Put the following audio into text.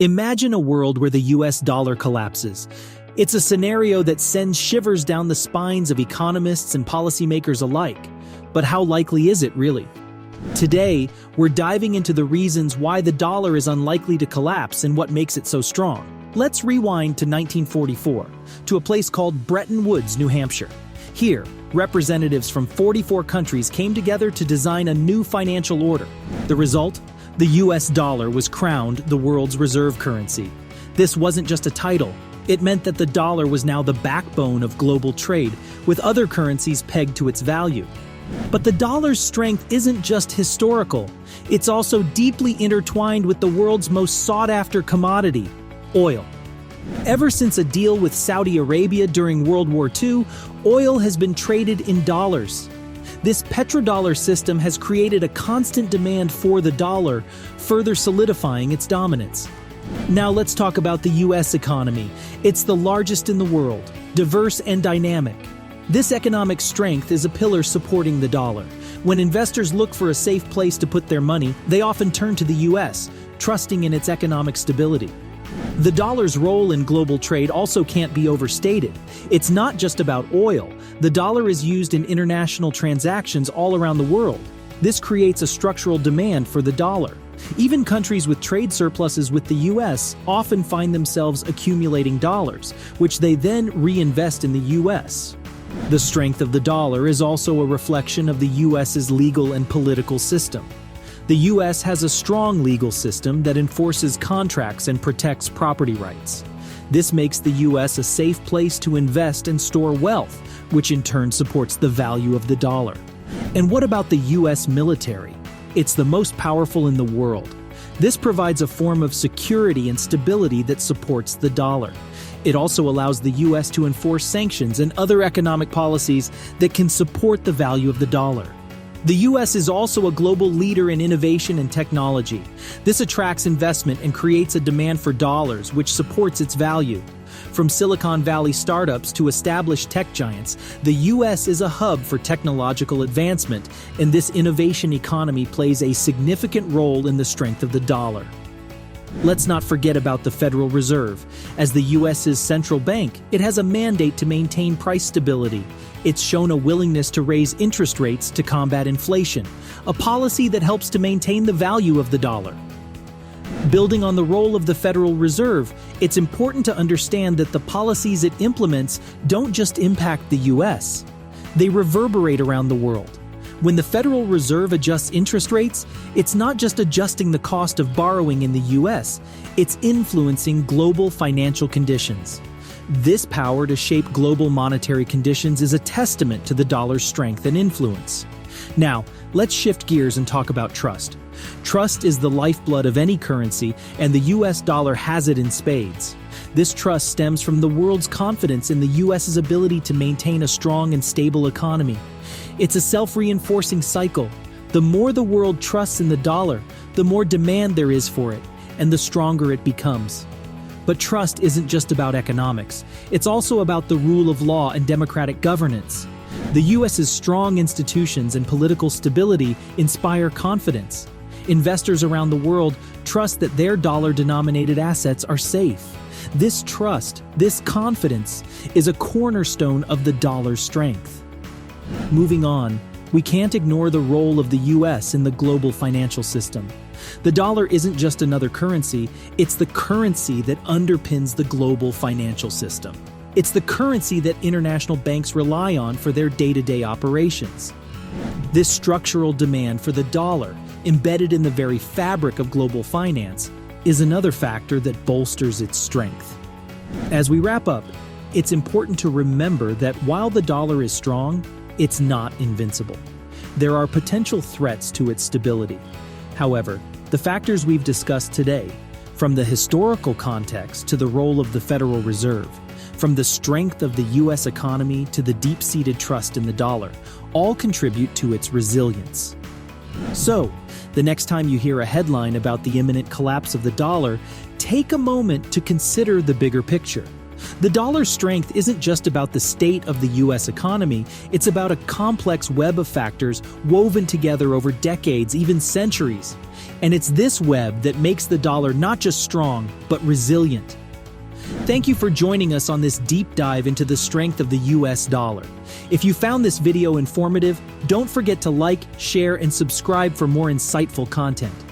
Imagine a world where the US dollar collapses. It's a scenario that sends shivers down the spines of economists and policymakers alike. But how likely is it really? Today, we're diving into the reasons why the dollar is unlikely to collapse and what makes it so strong. Let's rewind to 1944, to a place called Bretton Woods, New Hampshire. Here, representatives from 44 countries came together to design a new financial order. The result? The US dollar was crowned the world's reserve currency. This wasn't just a title. It meant that the dollar was now the backbone of global trade, with other currencies pegged to its value. But the dollar's strength isn't just historical. It's also deeply intertwined with the world's most sought-after commodity, oil. Ever since a deal with Saudi Arabia during World War II, oil has been traded in dollars. This petrodollar system has created a constant demand for the dollar, further solidifying its dominance. Now let's talk about the US economy. It's the largest in the world, diverse and dynamic. This economic strength is a pillar supporting the dollar. When investors look for a safe place to put their money, they often turn to the US, trusting in its economic stability. The dollar's role in global trade also can't be overstated. It's not just about oil. The dollar is used in international transactions all around the world. This creates a structural demand for the dollar. Even countries with trade surpluses with the US often find themselves accumulating dollars, which they then reinvest in the US. The strength of the dollar is also a reflection of the US's legal and political system. The US has a strong legal system that enforces contracts and protects property rights. This makes the US a safe place to invest and store wealth, which in turn supports the value of the dollar. And what about the US military? It's the most powerful in the world. This provides a form of security and stability that supports the dollar. It also allows the US to enforce sanctions and other economic policies that can support the value of the dollar. The US is also a global leader in innovation and technology. This attracts investment and creates a demand for dollars, which supports its value. From Silicon Valley startups to established tech giants, the US is a hub for technological advancement, and this innovation economy plays a significant role in the strength of the dollar. Let's not forget about the Federal Reserve. As the US's central bank, it has a mandate to maintain price stability. It's shown a willingness to raise interest rates to combat inflation, a policy that helps to maintain the value of the dollar. Building on the role of the Federal Reserve, it's important to understand that the policies it implements don't just impact the US. They reverberate around the world. When the Federal Reserve adjusts interest rates, it's not just adjusting the cost of borrowing in the US, it's influencing global financial conditions. This power to shape global monetary conditions is a testament to the dollar's strength and influence. Now, let's shift gears and talk about trust. Trust is the lifeblood of any currency, and the US dollar has it in spades. This trust stems from the world's confidence in the US's ability to maintain a strong and stable economy. It's a self-reinforcing cycle. The more the world trusts in the dollar, the more demand there is for it, and the stronger it becomes. But trust isn't just about economics. It's also about the rule of law and democratic governance. The US's strong institutions and political stability inspire confidence. Investors around the world trust that their dollar-denominated assets are safe. This trust, this confidence, is a cornerstone of the dollar's strength. Moving on, we can't ignore the role of the US in the global financial system. The dollar isn't just another currency, it's the currency that underpins the global financial system. It's the currency that international banks rely on for their day-to-day operations. This structural demand for the dollar, embedded in the very fabric of global finance, is another factor that bolsters its strength. As we wrap up, it's important to remember that while the dollar is strong, it's not invincible. There are potential threats to its stability. However, the factors we've discussed today, from the historical context to the role of the Federal Reserve, from the strength of the US economy to the deep-seated trust in the dollar, all contribute to its resilience. So, the next time you hear a headline about the imminent collapse of the dollar, take a moment to consider the bigger picture. The dollar's strength isn't just about the state of the US economy, it's about a complex web of factors woven together over decades, even centuries. And it's this web that makes the dollar not just strong, but resilient. Thank you for joining us on this deep dive into the strength of the US dollar. If you found this video informative, don't forget to like, share, and subscribe for more insightful content.